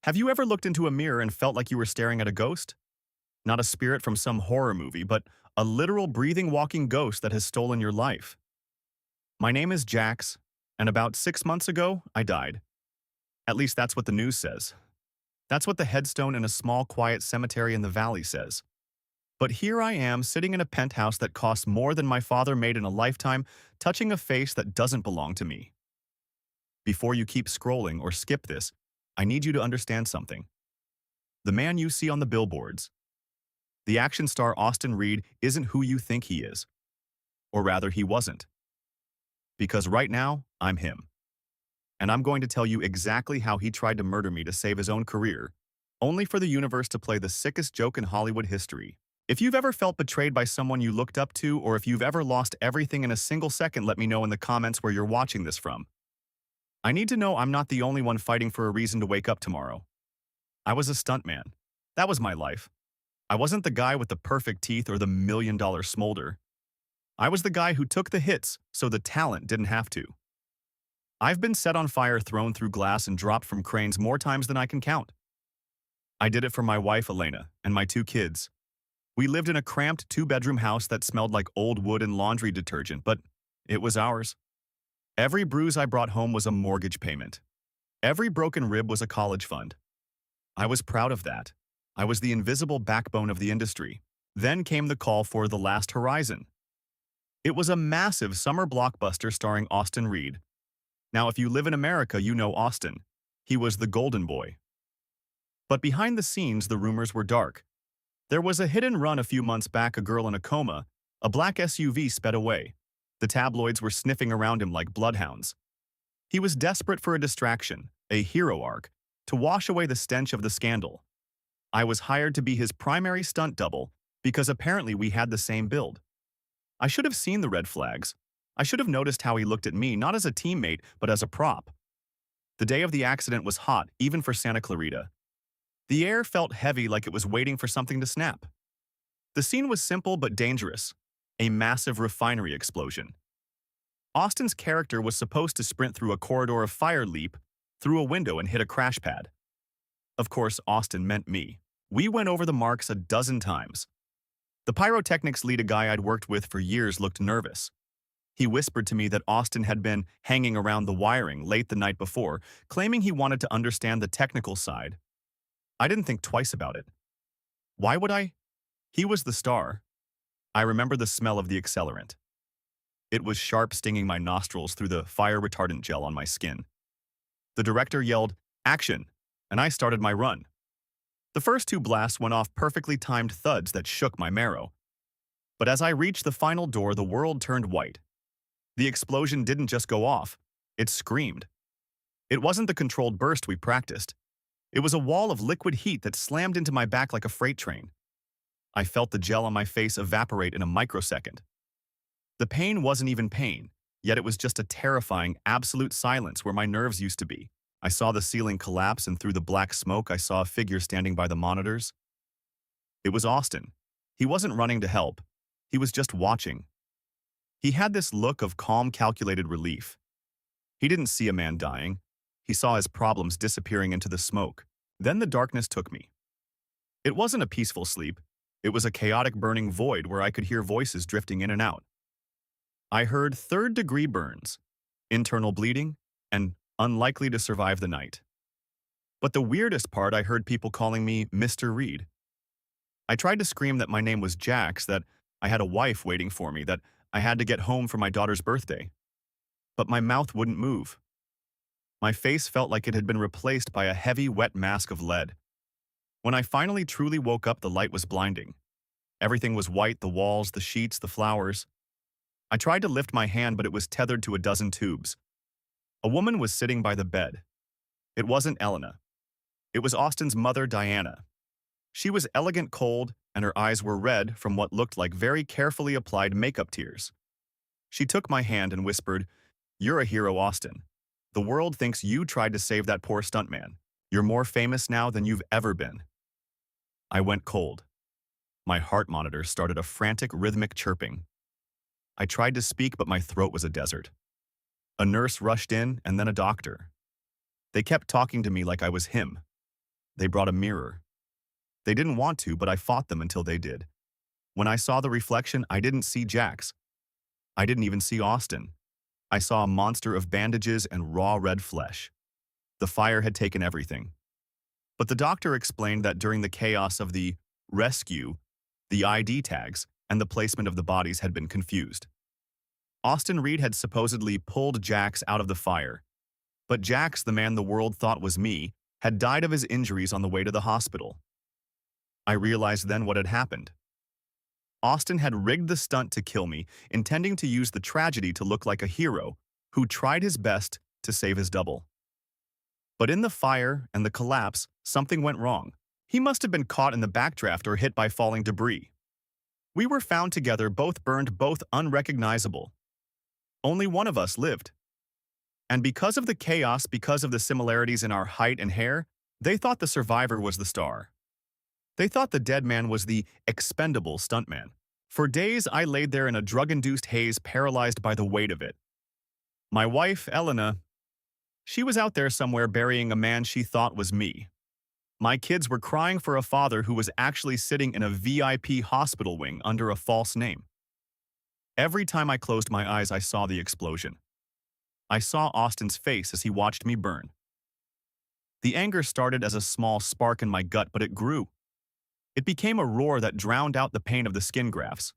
Have you ever looked into a mirror and felt like you were staring at a ghost? Not a spirit from some horror movie, but a literal breathing, walking ghost that has stolen your life. My name is Jax, and about 6 months ago, I died. At least that's what the news says. That's what the headstone in a small, quiet cemetery in the valley says. But here I am, sitting in a penthouse that costs more than my father made in a lifetime, touching a face that doesn't belong to me. Before you keep scrolling or skip this, I need you to understand something. The man you see on the billboards, the action star Austin Reed, isn't who you think he is. Or rather, he wasn't. Because right now, I'm him. And I'm going to tell you exactly how he tried to murder me to save his own career, only for the universe to play the sickest joke in Hollywood history. If you've ever felt betrayed by someone you looked up to, or if you've ever lost everything in a single second, let me know in the comments where you're watching this from. I need to know I'm not the only one fighting for a reason to wake up tomorrow. I was a stuntman. That was my life. I wasn't the guy with the perfect teeth or the $1 million smolder. I was the guy who took the hits so the talent didn't have to. I've been set on fire, thrown through glass, and dropped from cranes more times than I can count. I did it for my wife, Elena, and my 2 kids. We lived in a cramped 2-bedroom house that smelled like old wood and laundry detergent, but it was ours. Every bruise I brought home was a mortgage payment. Every broken rib was a college fund. I was proud of that. I was the invisible backbone of the industry. Then came the call for The Last Horizon. It was a massive summer blockbuster starring Austin Reed. Now, if you live in America, you know Austin. He was the golden boy. But behind the scenes, the rumors were dark. There was a hit and run a few months back, a girl in a coma, a black SUV sped away. The tabloids were sniffing around him like bloodhounds. He was desperate for a distraction, a hero arc, to wash away the stench of the scandal. I was hired to be his primary stunt double because apparently we had the same build. I should have seen the red flags. I should have noticed how he looked at me, not as a teammate, but as a prop. The day of the accident was hot, even for Santa Clarita. The air felt heavy, like it was waiting for something to snap. The scene was simple but dangerous. A massive refinery explosion. Austin's character was supposed to sprint through a corridor of fire, leap through a window, and hit a crash pad. Of course, Austin meant me. We went over the marks a dozen times. The pyrotechnics lead, a guy I'd worked with for years, looked nervous. He whispered to me that Austin had been hanging around the wiring late the night before, claiming he wanted to understand the technical side. I didn't think twice about it. Why would I? He was the star. I remember the smell of the accelerant. It was sharp, stinging my nostrils through the fire retardant gel on my skin. The director yelled, "Action!" and I started my run. The first 2 blasts went off, perfectly timed thuds that shook my marrow. But as I reached the final door, the world turned white. The explosion didn't just go off, it screamed. It wasn't the controlled burst we practiced. It was a wall of liquid heat that slammed into my back like a freight train. I felt the gel on my face evaporate in a microsecond. The pain wasn't even pain, yet it was just a terrifying, absolute silence where my nerves used to be. I saw the ceiling collapse, and through the black smoke, I saw a figure standing by the monitors. It was Austin. He wasn't running to help. He was just watching. He had this look of calm, calculated relief. He didn't see a man dying. He saw his problems disappearing into the smoke. Then the darkness took me. It wasn't a peaceful sleep. It was a chaotic, burning void where I could hear voices drifting in and out. I heard 3rd-degree burns, internal bleeding, and unlikely to survive the night. But the weirdest part, I heard people calling me Mr. Reed. I tried to scream that my name was Jax, that I had a wife waiting for me, that I had to get home for my daughter's birthday. But my mouth wouldn't move. My face felt like it had been replaced by a heavy, wet mask of lead. When I finally truly woke up, the light was blinding. Everything was white, the walls, the sheets, the flowers. I tried to lift my hand, but it was tethered to a dozen tubes. A woman was sitting by the bed. It wasn't Elena. It was Austin's mother, Diana. She was elegant, cold, and her eyes were red from what looked like very carefully applied makeup tears. She took my hand and whispered, "You're a hero, Austin. The world thinks you tried to save that poor stuntman. You're more famous now than you've ever been." I went cold. My heart monitor started a frantic, rhythmic chirping. I tried to speak, but my throat was a desert. A nurse rushed in, and then a doctor. They kept talking to me like I was him. They brought a mirror. They didn't want to, but I fought them until they did. When I saw the reflection, I didn't see Jax. I didn't even see Austin. I saw a monster of bandages and raw red flesh. The fire had taken everything. But the doctor explained that during the chaos of the rescue, the ID tags and the placement of the bodies had been confused. Austin Reed had supposedly pulled Jax out of the fire, but Jax, the man the world thought was me, had died of his injuries on the way to the hospital. I realized then what had happened. Austin had rigged the stunt to kill me, intending to use the tragedy to look like a hero who tried his best to save his double. But in the fire and the collapse, something went wrong. He must have been caught in the backdraft or hit by falling debris. We were found together, both burned, both unrecognizable. Only one of us lived. And because of the chaos, because of the similarities in our height and hair, they thought the survivor was the star. They thought the dead man was the expendable stuntman. For days, I laid there in a drug-induced haze, paralyzed by the weight of it. My wife, Elena, she was out there somewhere burying a man she thought was me. My kids were crying for a father who was actually sitting in a VIP hospital wing under a false name. Every time I closed my eyes, I saw the explosion. I saw Austin's face as he watched me burn. The anger started as a small spark in my gut, but it grew. It became a roar that drowned out the pain of the skin grafts.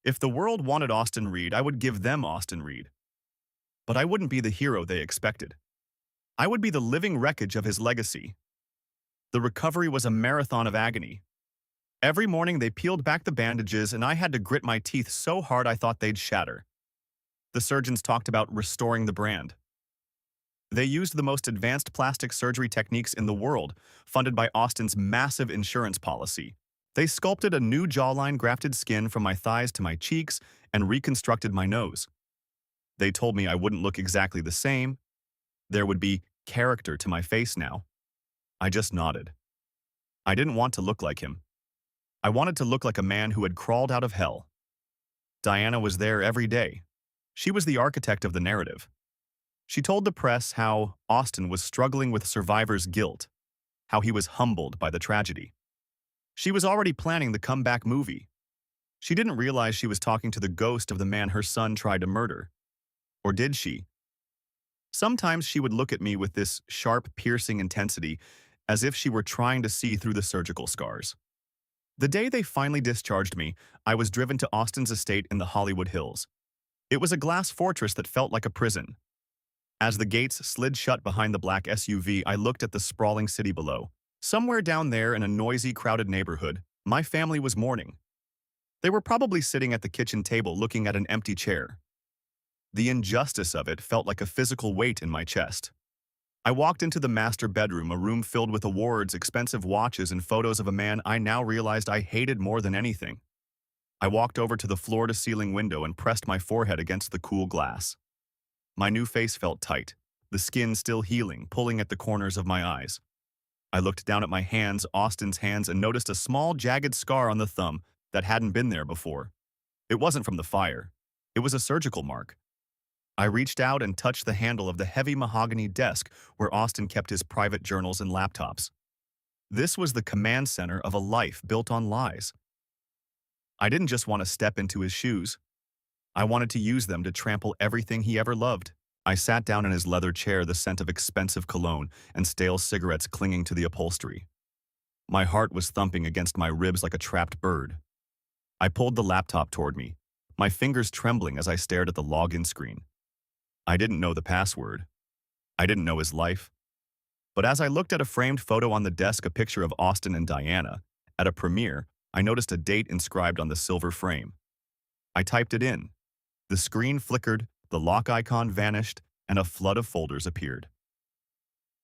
If the world wanted Austin Reed, I would give them Austin Reed. But I wouldn't be the hero they expected. I would be the living wreckage of his legacy. The recovery was a marathon of agony. Every morning they peeled back the bandages and I had to grit my teeth so hard I thought they'd shatter. The surgeons talked about restoring the brand. They used the most advanced plastic surgery techniques in the world, funded by Austin's massive insurance policy. They sculpted a new jawline, grafted skin from my thighs to my cheeks, and reconstructed my nose. They told me I wouldn't look exactly the same. There would be character to my face now. I just nodded. I didn't want to look like him. I wanted to look like a man who had crawled out of hell. Diana was there every day. She was the architect of the narrative. She told the press how Austin was struggling with survivor's guilt, how he was humbled by the tragedy. She was already planning the comeback movie. She didn't realize she was talking to the ghost of the man her son tried to murder. Or did she? Sometimes she would look at me with this sharp, piercing intensity, as if she were trying to see through the surgical scars. The day they finally discharged me, I was driven to Austin's estate in the Hollywood Hills. It was a glass fortress that felt like a prison. As the gates slid shut behind the black SUV, I looked at the sprawling city below. Somewhere down there in a noisy, crowded neighborhood, my family was mourning. They were probably sitting at the kitchen table looking at an empty chair. The injustice of it felt like a physical weight in my chest. I walked into the master bedroom, a room filled with awards, expensive watches, and photos of a man I now realized I hated more than anything. I walked over to the floor-to-ceiling window and pressed my forehead against the cool glass. My new face felt tight, the skin still healing, pulling at the corners of my eyes. I looked down at my hands, Austin's hands, and noticed a small, jagged scar on the thumb that hadn't been there before. It wasn't from the fire. It was a surgical mark. I reached out and touched the handle of the heavy mahogany desk where Austin kept his private journals and laptops. This was the command center of a life built on lies. I didn't just want to step into his shoes. I wanted to use them to trample everything he ever loved. I sat down in his leather chair, the scent of expensive cologne and stale cigarettes clinging to the upholstery. My heart was thumping against my ribs like a trapped bird. I pulled the laptop toward me, my fingers trembling as I stared at the login screen. I didn't know the password. I didn't know his life. But as I looked at a framed photo on the desk, a picture of Austin and Diana, at a premiere, I noticed a date inscribed on the silver frame. I typed it in. The screen flickered, the lock icon vanished, and a flood of folders appeared.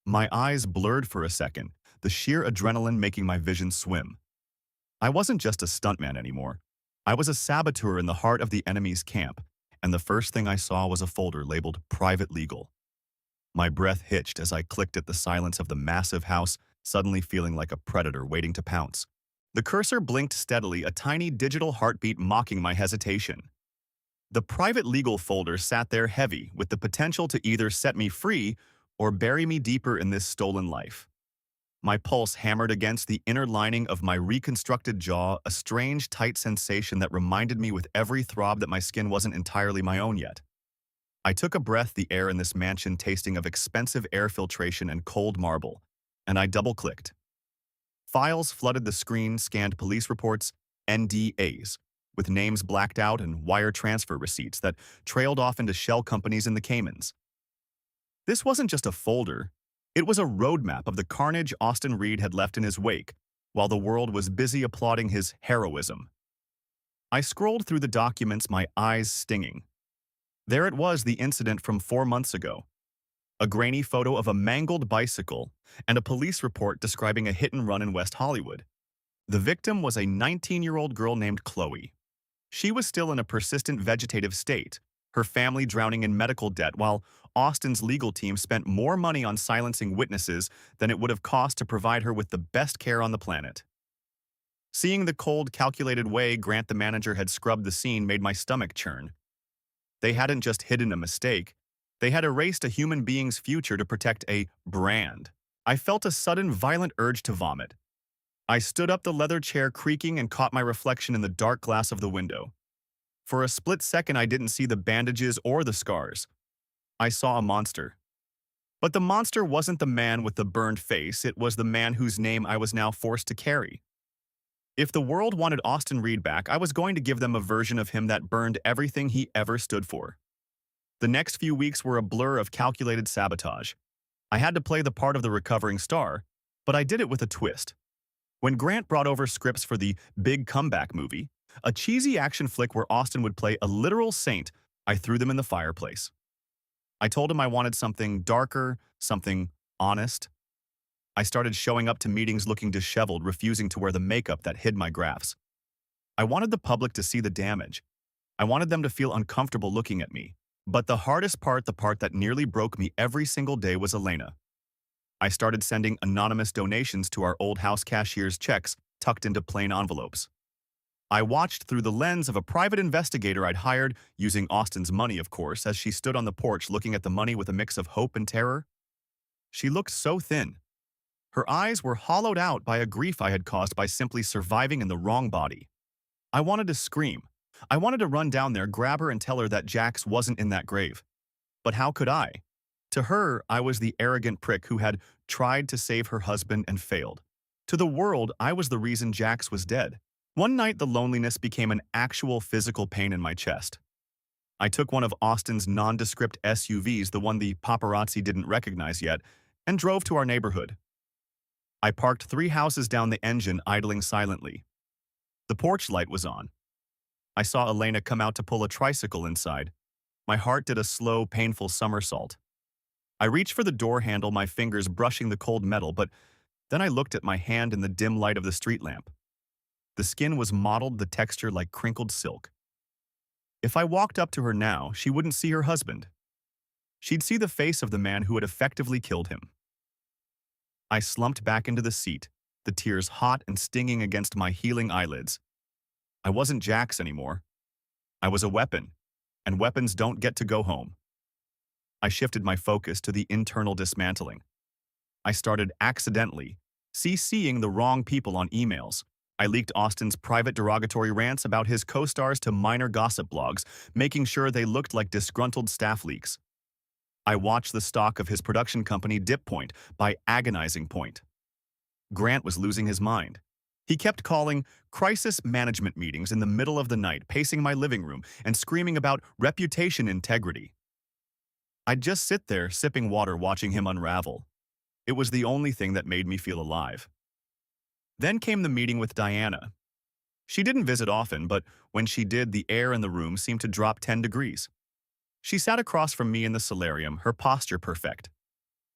My eyes blurred for a second, the sheer adrenaline making my vision swim. I wasn't just a stuntman anymore. I was a saboteur in the heart of the enemy's camp, and the first thing I saw was a folder labeled Private Legal. My breath hitched as I clicked at the silence of the massive house, suddenly feeling like a predator waiting to pounce. The cursor blinked steadily, a tiny digital heartbeat mocking my hesitation. The Private Legal folder sat there heavy, with the potential to either set me free or bury me deeper in this stolen life. My pulse hammered against the inner lining of my reconstructed jaw, a strange, tight sensation that reminded me with every throb that my skin wasn't entirely my own yet. I took a breath, the air in this mansion tasting of expensive air filtration and cold marble, and I double-clicked. Files flooded the screen, scanned police reports, NDAs, with names blacked out and wire transfer receipts that trailed off into shell companies in the Caymans. This wasn't just a folder, it was a roadmap of the carnage Austin Reed had left in his wake, while the world was busy applauding his heroism. I scrolled through the documents, my eyes stinging. There it was, the incident from 4 months ago. A grainy photo of a mangled bicycle and a police report describing a hit-and-run in West Hollywood. The victim was a 19-year-old girl named Chloe. She was still in a persistent vegetative state, her family drowning in medical debt, while Austin's legal team spent more money on silencing witnesses than it would have cost to provide her with the best care on the planet. Seeing the cold, calculated way Grant, the manager, had scrubbed the scene made my stomach churn. They hadn't just hidden a mistake, they had erased a human being's future to protect a brand. I felt a sudden, violent urge to vomit. I stood up, the leather chair creaking, and caught my reflection in the dark glass of the window. For a split second, I didn't see the bandages or the scars. I saw a monster. But the monster wasn't the man with the burned face, it was the man whose name I was now forced to carry. If the world wanted Austin Reed back, I was going to give them a version of him that burned everything he ever stood for. The next few weeks were a blur of calculated sabotage. I had to play the part of the recovering star, but I did it with a twist. When Grant brought over scripts for the big comeback movie, a cheesy action flick where Austin would play a literal saint, I threw them in the fireplace. I told him I wanted something darker, something honest. I started showing up to meetings looking disheveled, refusing to wear the makeup that hid my grafts. I wanted the public to see the damage. I wanted them to feel uncomfortable looking at me. But the hardest part, the part that nearly broke me every single day, was Elena. I started sending anonymous donations to our old house cashier's checks tucked into plain envelopes. I watched through the lens of a private investigator I'd hired, using Austin's money, of course, as she stood on the porch looking at the money with a mix of hope and terror. She looked so thin. Her eyes were hollowed out by a grief I had caused by simply surviving in the wrong body. I wanted to scream. I wanted to run down there, grab her, and tell her that Jax wasn't in that grave. But how could I? To her, I was the arrogant prick who had tried to save her husband and failed. To the world, I was the reason Jax was dead. One night, the loneliness became an actual physical pain in my chest. I took one of Austin's nondescript SUVs, the one the paparazzi didn't recognize yet, and drove to our neighborhood. I parked 3 houses down, the engine idling silently. The porch light was on. I saw Elena come out to pull a tricycle inside. My heart did a slow, painful somersault. I reached for the door handle, my fingers brushing the cold metal, but then I looked at my hand in the dim light of the street lamp. The skin was mottled, the texture like crinkled silk. If I walked up to her now, she wouldn't see her husband. She'd see the face of the man who had effectively killed him. I slumped back into the seat, the tears hot and stinging against my healing eyelids. I wasn't Jax anymore. I was a weapon, and weapons don't get to go home. I shifted my focus to the internal dismantling. I started accidentally CCing the wrong people on emails. I leaked Austin's private derogatory rants about his co-stars to minor gossip blogs, making sure they looked like disgruntled staff leaks. I watched the stock of his production company dip point by agonizing point. Grant was losing his mind. He kept calling crisis management meetings in the middle of the night, pacing my living room and screaming about reputation integrity. I'd just sit there sipping water, watching him unravel. It was the only thing that made me feel alive. Then came the meeting with Diana. She didn't visit often, but when she did, the air in the room seemed to drop 10 degrees. She sat across from me in the solarium, her posture perfect,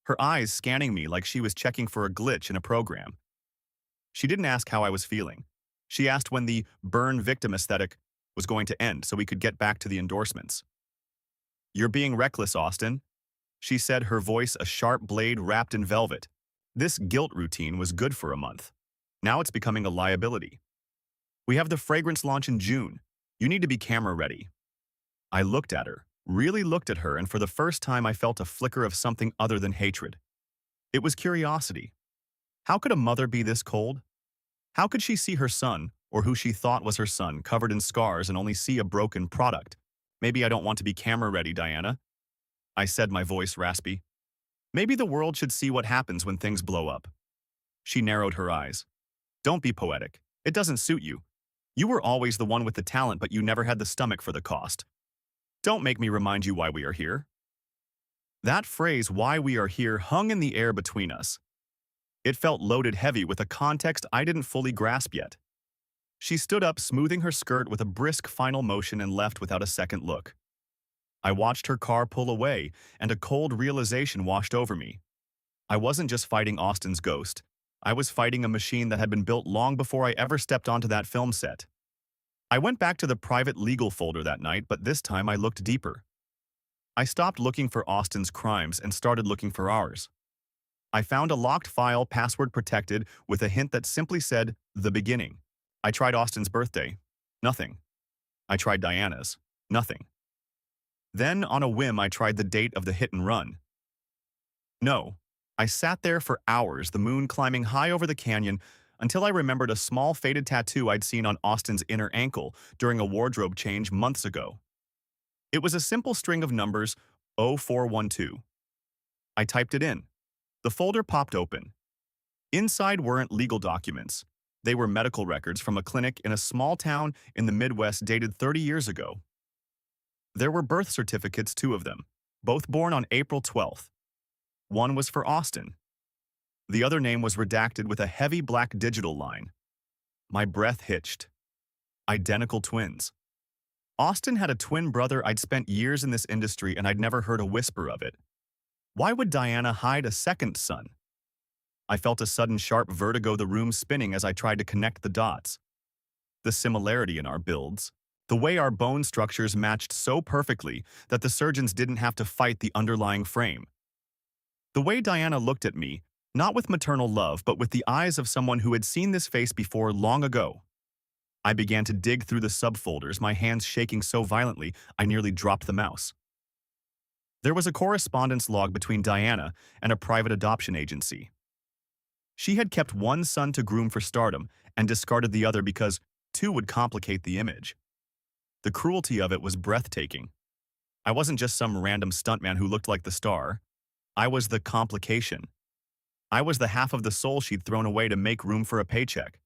her eyes scanning me like she was checking for a glitch in a program. She didn't ask how I was feeling. She asked when the burn victim aesthetic was going to end so we could get back to the endorsements. "You're being reckless, Austin," she said, her voice a sharp blade wrapped in velvet. This guilt routine was good for a month. Now it's becoming a liability. "We have the fragrance launch in June. You need to be camera ready." I looked at her, really looked at her, and for the first time I felt a flicker of something other than hatred. It was curiosity. How could a mother be this cold? How could she see her son, or who she thought was her son, covered in scars and only see a broken product? Maybe I don't want to be camera ready, Diana. I said, my voice raspy. Maybe the world should see what happens when things blow up. She narrowed her eyes. Don't be poetic. It doesn't suit you. You were always the one with the talent, but you never had the stomach for the cost. Don't make me remind you why we are here. That phrase, why we are here, hung in the air between us. It felt loaded heavy with a context I didn't fully grasp yet. She stood up, smoothing her skirt with a brisk final motion, and left without a second look. I watched her car pull away, and a cold realization washed over me. I wasn't just fighting Austin's ghost. I was fighting a machine that had been built long before I ever stepped onto that film set. I went back to the private legal folder that night, but this time I looked deeper. I stopped looking for Austin's crimes and started looking for ours. I found a locked file, password protected, with a hint that simply said, "The Beginning." I tried Austin's birthday. Nothing. I tried Diana's. Nothing. Then, on a whim, I tried the date of the hit and run. No. I sat there for hours, the moon climbing high over the canyon, until I remembered a small faded tattoo I'd seen on Austin's inner ankle during a wardrobe change months ago. It was a simple string of numbers, 0412. I typed it in. The folder popped open. Inside weren't legal documents. They were medical records from a clinic in a small town in the Midwest dated 30 years ago. There were birth certificates, 2 of them, both born on April 12th. One was for Austin. The other name was redacted with a heavy black digital line. My breath hitched. Identical twins. Austin had a twin brother. I'd spent years in this industry and I'd never heard a whisper of it. Why would Diana hide a second son? I felt a sudden sharp vertigo, the room spinning as I tried to connect the dots. The similarity in our builds, the way our bone structures matched so perfectly that the surgeons didn't have to fight the underlying frame. The way Diana looked at me, not with maternal love, but with the eyes of someone who had seen this face before long ago. I began to dig through the subfolders, my hands shaking so violently I nearly dropped the mouse. There was a correspondence log between Diana and a private adoption agency. She had kept one son to groom for stardom and discarded the other because 2 would complicate the image. The cruelty of it was breathtaking. I wasn't just some random stuntman who looked like the star. I was the complication. I was the half of the soul she'd thrown away to make room for a paycheck.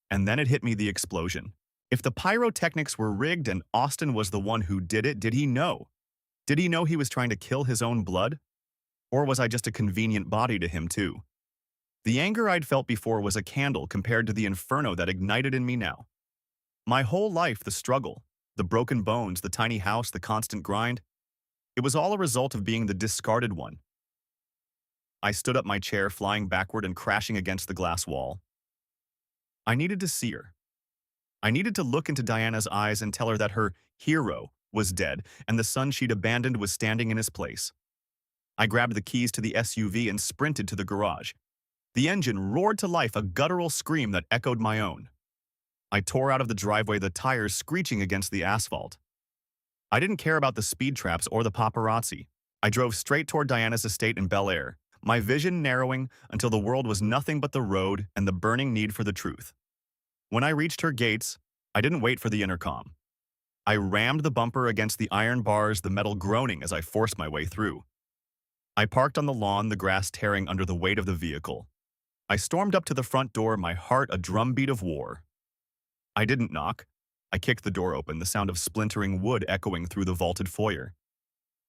And then it hit me, the explosion. If the pyrotechnics were rigged and Austin was the one who did it, did he know? Did he know he was trying to kill his own blood? Or was I just a convenient body to him too? The anger I'd felt before was a candle compared to the inferno that ignited in me now. My whole life, the struggle, the broken bones, the tiny house, the constant grind, it was all a result of being the discarded one. I stood up, my chair flying backward and crashing against the glass wall. I needed to see her. I needed to look into Diana's eyes and tell her that her hero was dead and the son she'd abandoned was standing in his place. I grabbed the keys to the SUV and sprinted to the garage. The engine roared to life, a guttural scream that echoed my own. I tore out of the driveway, the tires screeching against the asphalt. I didn't care about the speed traps or the paparazzi. I drove straight toward Diana's estate in Bel Air, my vision narrowing until the world was nothing but the road and the burning need for the truth. When I reached her gates, I didn't wait for the intercom. I rammed the bumper against the iron bars, the metal groaning as I forced my way through. I parked on the lawn, the grass tearing under the weight of the vehicle. I stormed up to the front door, my heart a drumbeat of war. I didn't knock. I kicked the door open, the sound of splintering wood echoing through the vaulted foyer.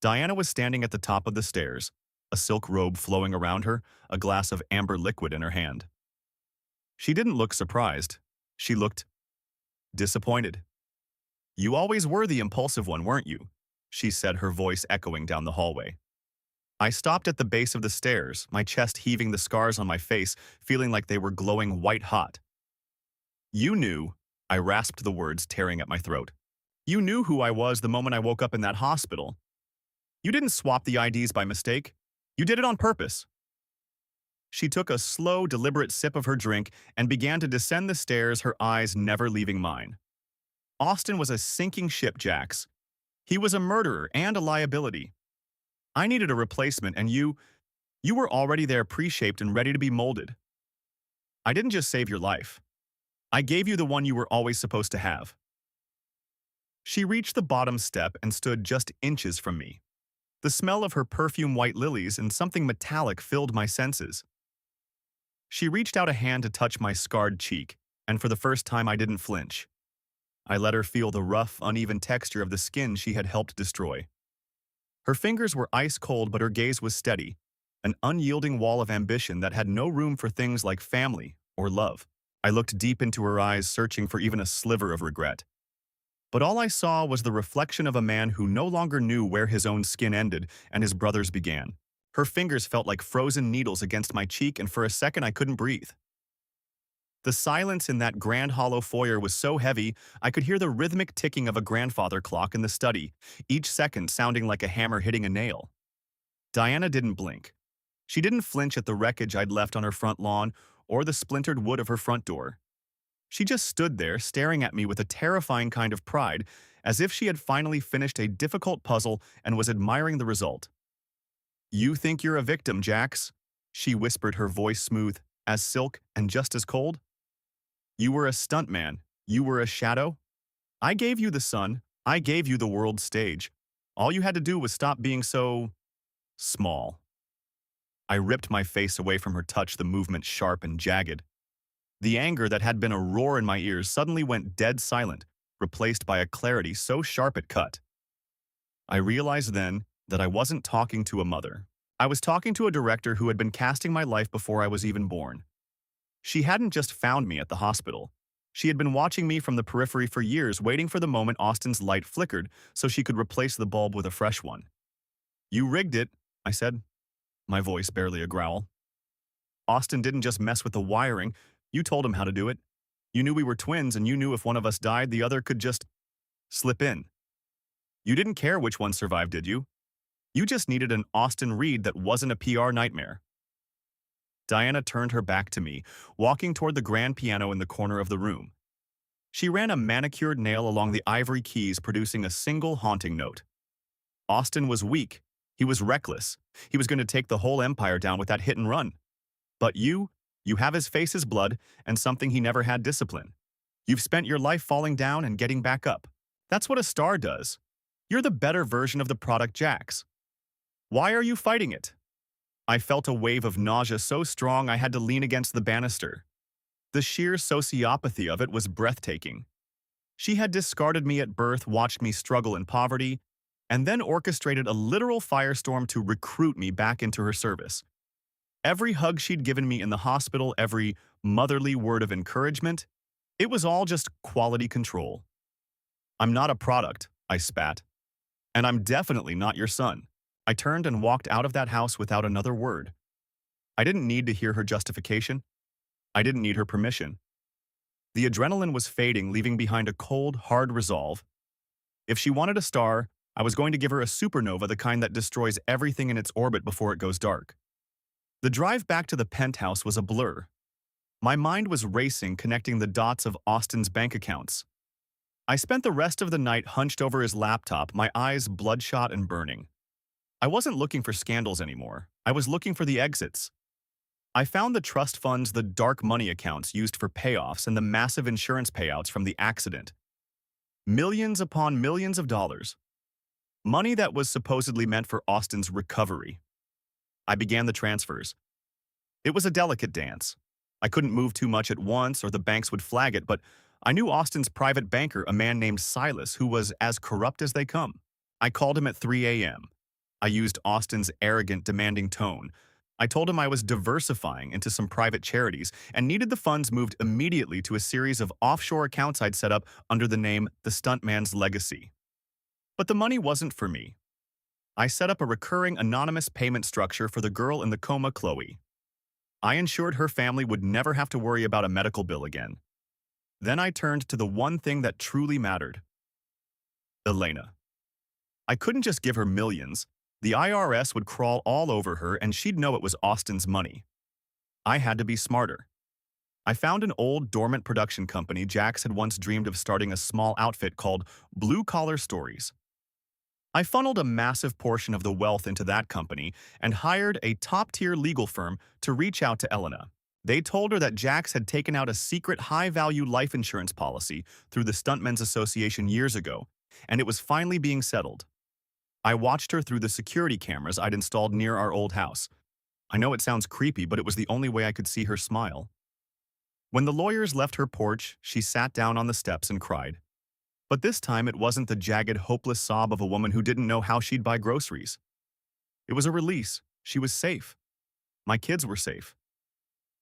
Diana was standing at the top of the stairs, a silk robe flowing around her, a glass of amber liquid in her hand. She didn't look surprised. She looked disappointed. "You always were the impulsive one, weren't you?" she said, her voice echoing down the hallway. I stopped at the base of the stairs, my chest heaving, the scars on my face feeling like they were glowing white hot. "You knew," I rasped, the words tearing at my throat. "You knew who I was the moment I woke up in that hospital. You didn't swap the IDs by mistake. You did it on purpose." She took a slow, deliberate sip of her drink and began to descend the stairs, her eyes never leaving mine. Austin was a sinking ship, Jax. He was a murderer and a liability. I needed a replacement, and you were already there, pre-shaped and ready to be molded. I didn't just save your life. I gave you the one you were always supposed to have. She reached the bottom step and stood just inches from me. The smell of her perfume white lilies and something metallic filled my senses. She reached out a hand to touch my scarred cheek, and for the first time I didn't flinch. I let her feel the rough, uneven texture of the skin she had helped destroy. Her fingers were ice cold, but her gaze was steady, an unyielding wall of ambition that had no room for things like family or love. I looked deep into her eyes, searching for even a sliver of regret. But all I saw was the reflection of a man who no longer knew where his own skin ended and his brother's began. Her fingers felt like frozen needles against my cheek, and for a second I couldn't breathe. The silence in that grand hollow foyer was so heavy, I could hear the rhythmic ticking of a grandfather clock in the study, each second sounding like a hammer hitting a nail. Diana didn't blink. She didn't flinch at the wreckage I'd left on her front lawn or the splintered wood of her front door. She just stood there, staring at me with a terrifying kind of pride, as if she had finally finished a difficult puzzle and was admiring the result. "You think you're a victim, Jax?" she whispered, her voice smooth as silk and just as cold. "You were a stuntman. You were a shadow. I gave you the sun. I gave you the world stage. All you had to do was stop being so small." I ripped my face away from her touch, the movement sharp and jagged. The anger that had been a roar in my ears suddenly went dead silent, replaced by a clarity so sharp it cut. I realized then that I wasn't talking to a mother. I was talking to a director who had been casting my life before I was even born. She hadn't just found me at the hospital. She had been watching me from the periphery for years, waiting for the moment Austin's light flickered so she could replace the bulb with a fresh one. "You rigged it," I said, my voice barely a growl. "Austin didn't just mess with the wiring. You told him how to do it. You knew we were twins, and you knew if one of us died, the other could just slip in. You didn't care which one survived, did you? You just needed an Austin Reed that wasn't a PR nightmare." Diana turned her back to me, walking toward the grand piano in the corner of the room. She ran a manicured nail along the ivory keys, producing a single haunting note. Austin was weak. He was reckless. He was going to take the whole empire down with that hit and run. But you have his face, his blood, and something he never had: discipline. You've spent your life falling down and getting back up. That's what a star does. You're the better version of the product, Jax. Why are you fighting it? I felt a wave of nausea so strong I had to lean against the banister. The sheer sociopathy of it was breathtaking. She had discarded me at birth, watched me struggle in poverty, and then orchestrated a literal firestorm to recruit me back into her service. Every hug she'd given me in the hospital, every motherly word of encouragement, it was all just quality control. "I'm not a product," I spat. "And I'm definitely not your son." I turned and walked out of that house without another word. I didn't need to hear her justification. I didn't need her permission. The adrenaline was fading, leaving behind a cold, hard resolve. If she wanted a star, I was going to give her a supernova, the kind that destroys everything in its orbit before it goes dark. The drive back to the penthouse was a blur. My mind was racing, connecting the dots of Austin's bank accounts. I spent the rest of the night hunched over his laptop, my eyes bloodshot and burning. I wasn't looking for scandals anymore. I was looking for the exits. I found the trust funds, the dark money accounts used for payoffs, and the massive insurance payouts from the accident. Millions upon millions of dollars. Money that was supposedly meant for Austin's recovery. I began the transfers. It was a delicate dance. I couldn't move too much at once or the banks would flag it, but I knew Austin's private banker, a man named Silas, who was as corrupt as they come. I called him at 3 a.m. I used Austin's arrogant, demanding tone. I told him I was diversifying into some private charities and needed the funds moved immediately to a series of offshore accounts I'd set up under the name The Stuntman's Legacy. But the money wasn't for me. I set up a recurring anonymous payment structure for the girl in the coma, Chloe. I ensured her family would never have to worry about a medical bill again. Then I turned to the one thing that truly mattered. Elena. I couldn't just give her millions. The IRS would crawl all over her and she'd know it was Austin's money. I had to be smarter. I found an old, dormant production company. Jax had once dreamed of starting a small outfit called Blue Collar Stories. I funneled a massive portion of the wealth into that company and hired a top-tier legal firm to reach out to Elena. They told her that Jax had taken out a secret high-value life insurance policy through the Stuntmen's Association years ago, and it was finally being settled. I watched her through the security cameras I'd installed near our old house. I know it sounds creepy, but it was the only way I could see her smile. When the lawyers left her porch, she sat down on the steps and cried. But this time it wasn't the jagged, hopeless sob of a woman who didn't know how she'd buy groceries. It was a release. She was safe. My kids were safe.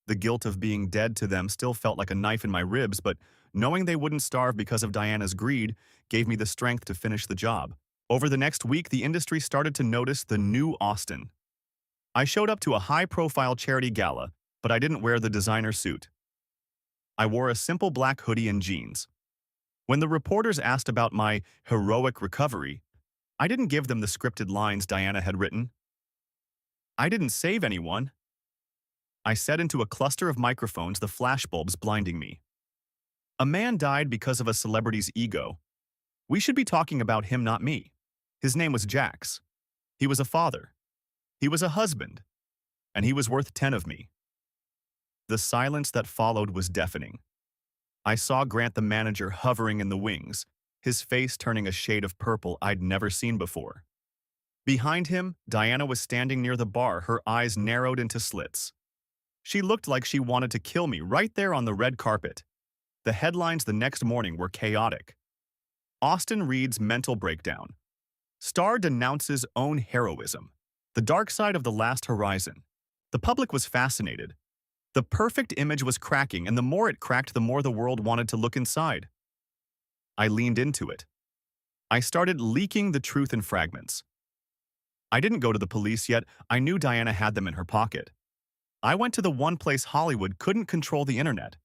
The guilt of being dead to them still felt like a knife in my ribs, but knowing they wouldn't starve because of Diana's greed gave me the strength to finish the job. Over the next week, the industry started to notice the new Austin. I showed up to a high-profile charity gala, but I didn't wear the designer suit. I wore a simple black hoodie and jeans. When the reporters asked about my heroic recovery, I didn't give them the scripted lines Diana had written. I didn't save anyone. I said into a cluster of microphones, the flashbulbs blinding me. A man died because of a celebrity's ego. We should be talking about him, not me. His name was Jax. He was a father. He was a husband. And he was worth 10 of me. The silence that followed was deafening. I saw Grant, the manager, hovering in the wings, his face turning a shade of purple I'd never seen before. Behind him, Diana was standing near the bar, her eyes narrowed into slits. She looked like she wanted to kill me right there on the red carpet. The headlines the next morning were chaotic. Austin Reed's mental breakdown. Star denounces own heroism. The dark side of the last horizon. The public was fascinated. The perfect image was cracking, and the more it cracked, the more the world wanted to look inside. I leaned into it. I started leaking the truth in fragments. I didn't go to the police yet. I knew Diana had them in her pocket. I went to the one place Hollywood couldn't control the internet.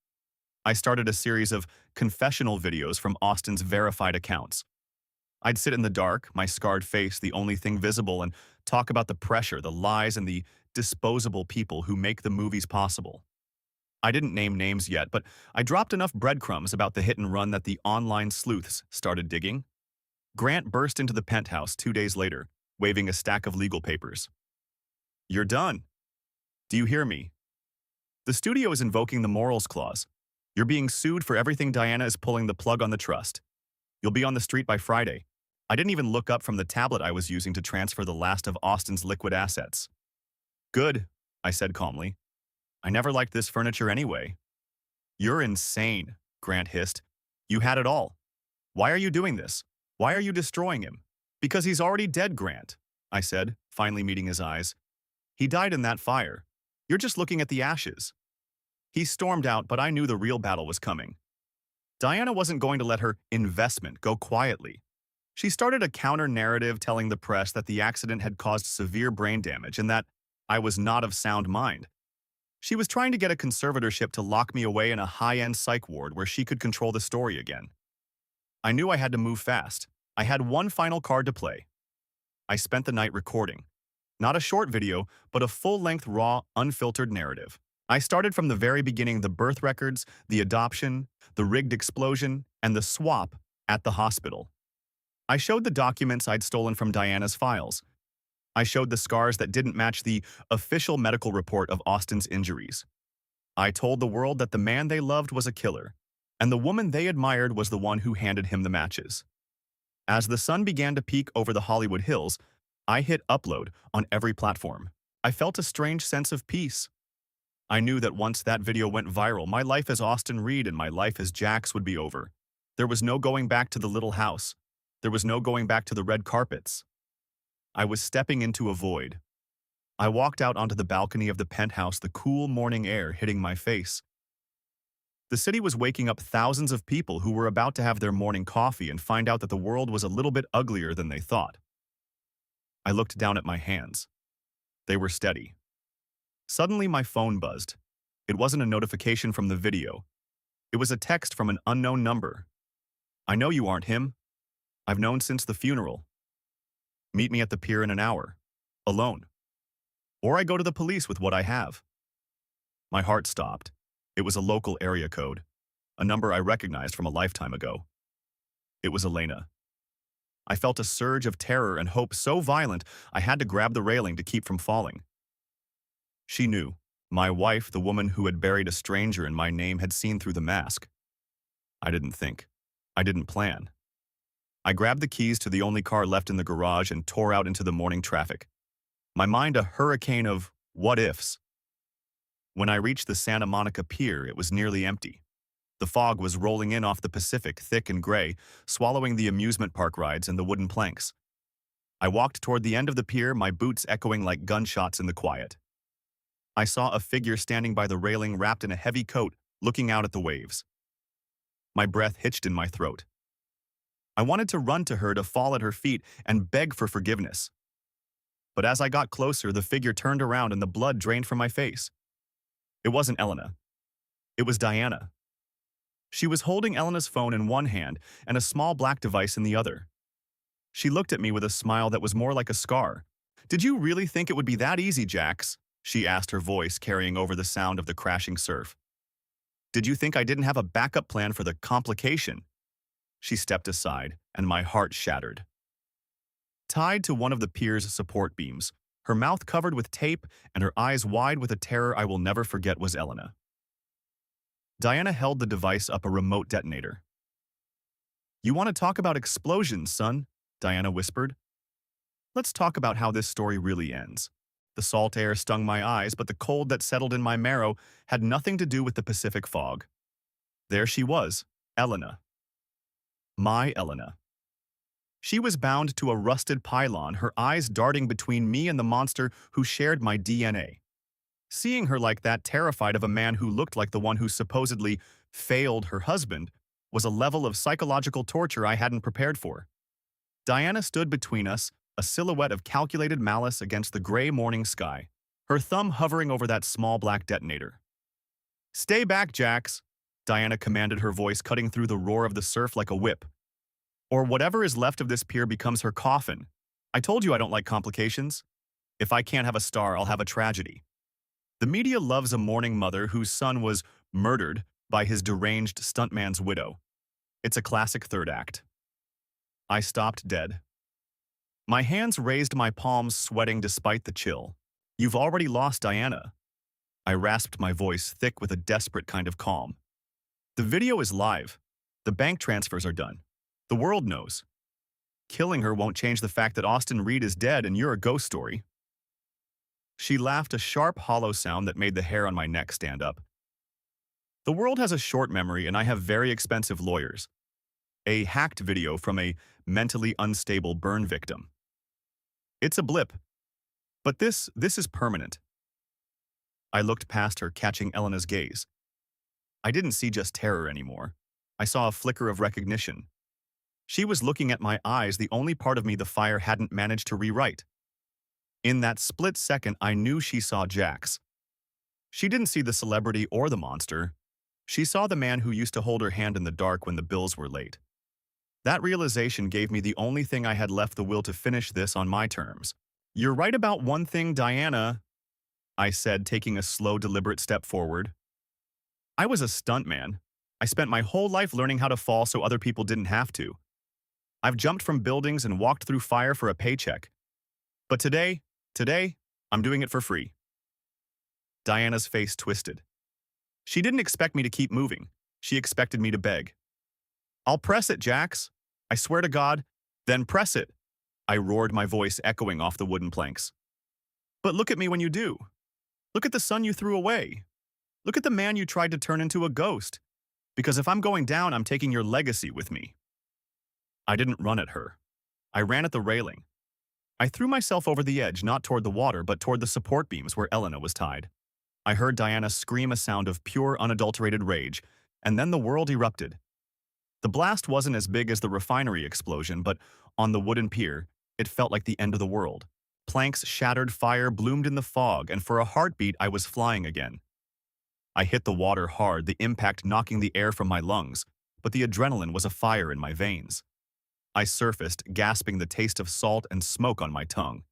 I started a series of confessional videos from Austin's verified accounts. I'd sit in the dark, my scarred face the only thing visible, and talk about the pressure, the lies, and the disposable people who make the movies possible. I didn't name names yet, but I dropped enough breadcrumbs about the hit and run that the online sleuths started digging. Grant burst into the penthouse 2 days later, waving a stack of legal papers. "You're done. Do you hear me? The studio is invoking the morals clause. You're being sued for everything. Diana is pulling the plug on the trust. You'll be on the street by Friday." I didn't even look up from the tablet I was using to transfer the last of Austin's liquid assets. "Good," I said calmly. "I never liked this furniture anyway." "You're insane," Grant hissed. "You had it all. Why are you doing this? Why are you destroying him?" "Because he's already dead, Grant," I said, finally meeting his eyes. "He died in that fire. You're just looking at the ashes." He stormed out, but I knew the real battle was coming. Diana wasn't going to let her investment go quietly. She started a counter-narrative telling the press that the accident had caused severe brain damage and that I was not of sound mind. She was trying to get a conservatorship to lock me away in a high-end psych ward where she could control the story again. I knew I had to move fast. I had one final card to play. I spent the night recording. Not a short video, but a full-length, raw, unfiltered narrative. I started from the very beginning: the birth records, the adoption, the rigged explosion, and the swap at the hospital. I showed the documents I'd stolen from Diana's files. I showed the scars that didn't match the official medical report of Austin's injuries. I told the world that the man they loved was a killer, and the woman they admired was the one who handed him the matches. As the sun began to peek over the Hollywood Hills, I hit upload on every platform. I felt a strange sense of peace. I knew that once that video went viral, my life as Austin Reed and my life as Jax would be over. There was no going back to the little house. There was no going back to the red carpets. I was stepping into a void. I walked out onto the balcony of the penthouse, the cool morning air hitting my face. The city was waking up thousands of people who were about to have their morning coffee and find out that the world was a little bit uglier than they thought. I looked down at my hands. They were steady. Suddenly my phone buzzed. It wasn't a notification from the video. It was a text from an unknown number. "I know you aren't him. I've known since the funeral. Meet me at the pier in an hour. Alone. Or I go to the police with what I have." My heart stopped. It was a local area code, a number I recognized from a lifetime ago. It was Elena. I felt a surge of terror and hope so violent I had to grab the railing to keep from falling. She knew. My wife, the woman who had buried a stranger in my name, had seen through the mask. I didn't think. I didn't plan. I grabbed the keys to the only car left in the garage and tore out into the morning traffic. My mind a hurricane of what-ifs. When I reached the Santa Monica Pier, it was nearly empty. The fog was rolling in off the Pacific, thick and gray, swallowing the amusement park rides and the wooden planks. I walked toward the end of the pier, my boots echoing like gunshots in the quiet. I saw a figure standing by the railing wrapped in a heavy coat, looking out at the waves. My breath hitched in my throat. I wanted to run to her, to fall at her feet and beg for forgiveness. But as I got closer, the figure turned around and the blood drained from my face. It wasn't Elena. It was Diana. She was holding Elena's phone in one hand and a small black device in the other. She looked at me with a smile that was more like a scar. "Did you really think it would be that easy, Jax?" she asked, her voice carrying over the sound of the crashing surf. "Did you think I didn't have a backup plan for the complication?" She stepped aside, and my heart shattered. Tied to one of the pier's support beams, her mouth covered with tape and her eyes wide with a terror I will never forget, was Elena. Diana held the device up, a remote detonator. "You want to talk about explosions, son?" Diana whispered. "Let's talk about how this story really ends." The salt air stung my eyes, but the cold that settled in my marrow had nothing to do with the Pacific fog. There she was, Elena. My Elena. She was bound to a rusted pylon, her eyes darting between me and the monster who shared my DNA. Seeing her like that, terrified of a man who looked like the one who supposedly failed her husband, was a level of psychological torture I hadn't prepared for. Diana stood between us, a silhouette of calculated malice against the gray morning sky, her thumb hovering over that small black detonator. "Stay back, Jax," Diana commanded, her voice cutting through the roar of the surf like a whip. "Or whatever is left of this pier becomes her coffin. I told you I don't like complications. If I can't have a star, I'll have a tragedy." The media loves a mourning mother whose son was murdered by his deranged stuntman's widow. It's a classic third act. I stopped dead. My hands raised, my palms sweating despite the chill. "You've already lost Diana." I rasped, my voice thick with a desperate kind of calm. "The video is live. The bank transfers are done. The world knows. Killing her won't change the fact that Austin Reed is dead and you're a ghost story." She laughed, a sharp, hollow sound that made the hair on my neck stand up. "The world has a short memory, and I have very expensive lawyers. A hacked video from a mentally unstable burn victim. It's a blip. But this is permanent." I looked past her, catching Elena's gaze. I didn't see just terror anymore. I saw a flicker of recognition. She was looking at my eyes, the only part of me the fire hadn't managed to rewrite. In that split second, I knew she saw Jax. She didn't see the celebrity or the monster. She saw the man who used to hold her hand in the dark when the bills were late. That realization gave me the only thing I had left, the will to finish this on my terms. "You're right about one thing, Diana," I said, taking a slow, deliberate step forward. "I was a stuntman. I spent my whole life learning how to fall so other people didn't have to. I've jumped from buildings and walked through fire for a paycheck. But today, I'm doing it for free." Diana's face twisted. She didn't expect me to keep moving. She expected me to beg. "I'll press it, Jax. I swear to God." "Then press it," I roared, my voice echoing off the wooden planks. "But look at me when you do. Look at the son you threw away. Look at the man you tried to turn into a ghost. Because if I'm going down, I'm taking your legacy with me." I didn't run at her. I ran at the railing. I threw myself over the edge, not toward the water, but toward the support beams where Elena was tied. I heard Diana scream, a sound of pure, unadulterated rage, and then the world erupted. The blast wasn't as big as the refinery explosion, but on the wooden pier, it felt like the end of the world. Planks shattered, fire bloomed in the fog, and for a heartbeat, I was flying again. I hit the water hard, the impact knocking the air from my lungs, but the adrenaline was a fire in my veins. I surfaced, gasping, the taste of salt and smoke on my tongue.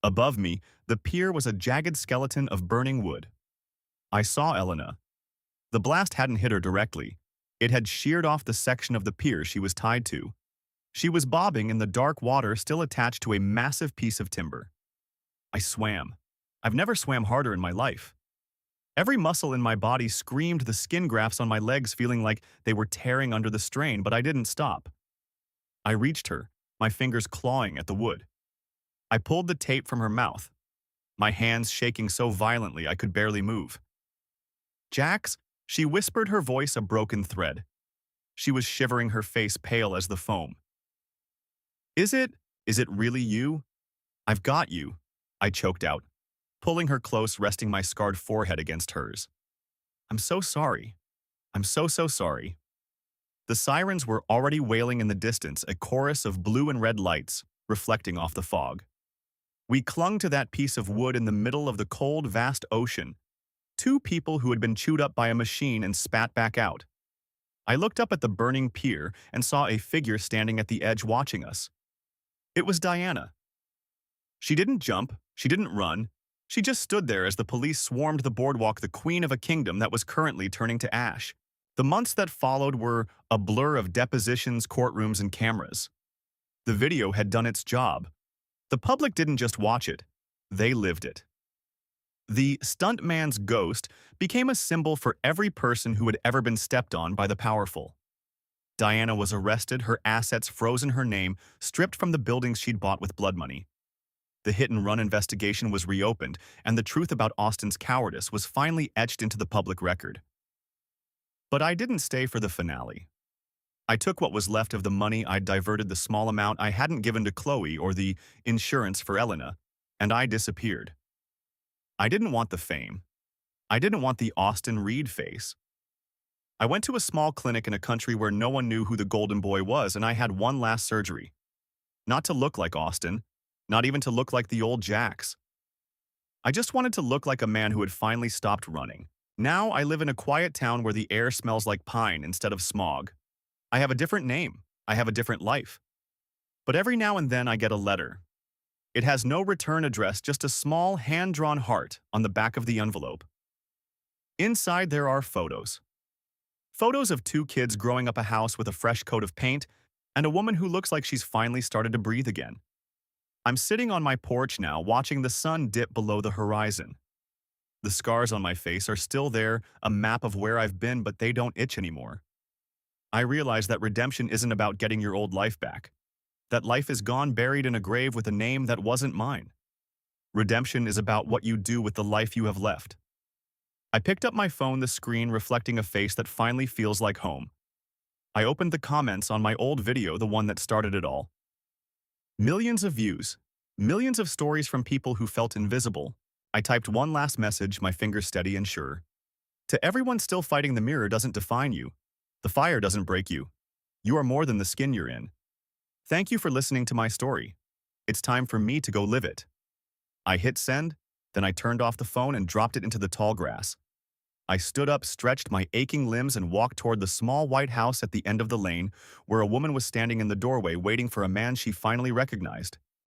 Above me, the pier was a jagged skeleton of burning wood. I saw Elena. The blast hadn't hit her directly. It had sheared off the section of the pier she was tied to. She was bobbing in the dark water, still attached to a massive piece of timber. I swam. I've never swam harder in my life. Every muscle in my body screamed, the skin grafts on my legs feeling like they were tearing under the strain, but I didn't stop. I reached her, my fingers clawing at the wood. I pulled the tape from her mouth, my hands shaking so violently I could barely move. "Jax," she whispered, her voice a broken thread. She was shivering, her face pale as the foam. Is it really you? I've got you," I choked out, pulling her close, resting my scarred forehead against hers. "I'm so sorry. I'm so sorry." The sirens were already wailing in the distance, a chorus of blue and red lights reflecting off the fog. We clung to that piece of wood in the middle of the cold, vast ocean, two people who had been chewed up by a machine and spat back out. I looked up at the burning pier and saw a figure standing at the edge watching us. It was Diana. She didn't jump, she didn't run, she just stood there as the police swarmed the boardwalk, the queen of a kingdom that was currently turning to ash. The months that followed were a blur of depositions, courtrooms, and cameras. The video had done its job. The public didn't just watch it, they lived it. The stuntman's ghost became a symbol for every person who had ever been stepped on by the powerful. Diana was arrested, her assets frozen, her name stripped from the buildings she'd bought with blood money. The hit-and-run investigation was reopened, and the truth about Austin's cowardice was finally etched into the public record. But I didn't stay for the finale. I took what was left of the money I'd diverted, the small amount I hadn't given to Chloe or the insurance for Elena, and I disappeared. I didn't want the fame. I didn't want the Austin Reed face. I went to a small clinic in a country where no one knew who the golden boy was, and I had one last surgery. Not to look like Austin, not even to look like the old Jax. I just wanted to look like a man who had finally stopped running. Now I live in a quiet town where the air smells like pine instead of smog. I have a different name. I have a different life. But every now and then I get a letter. It has no return address, just a small hand-drawn heart on the back of the envelope. Inside there are photos. Photos of two kids growing up, a house with a fresh coat of paint, and a woman who looks like she's finally started to breathe again. I'm sitting on my porch now, watching the sun dip below the horizon. The scars on my face are still there, a map of where I've been, but they don't itch anymore. I realize that redemption isn't about getting your old life back. That life is gone, buried in a grave with a name that wasn't mine. Redemption is about what you do with the life you have left. I picked up my phone, the screen reflecting a face that finally feels like home. I opened the comments on my old video, the one that started it all. Millions of views, millions of stories from people who felt invisible. I typed one last message, my fingers steady and sure. To everyone still fighting, the mirror doesn't define you. The fire doesn't break you. You are more than the skin you're in. Thank you for listening to my story. It's time for me to go live it. I hit send, then I turned off the phone and dropped it into the tall grass. I stood up, stretched my aching limbs, and walked toward the small white house at the end of the lane, where a woman was standing in the doorway waiting for a man she finally recognized.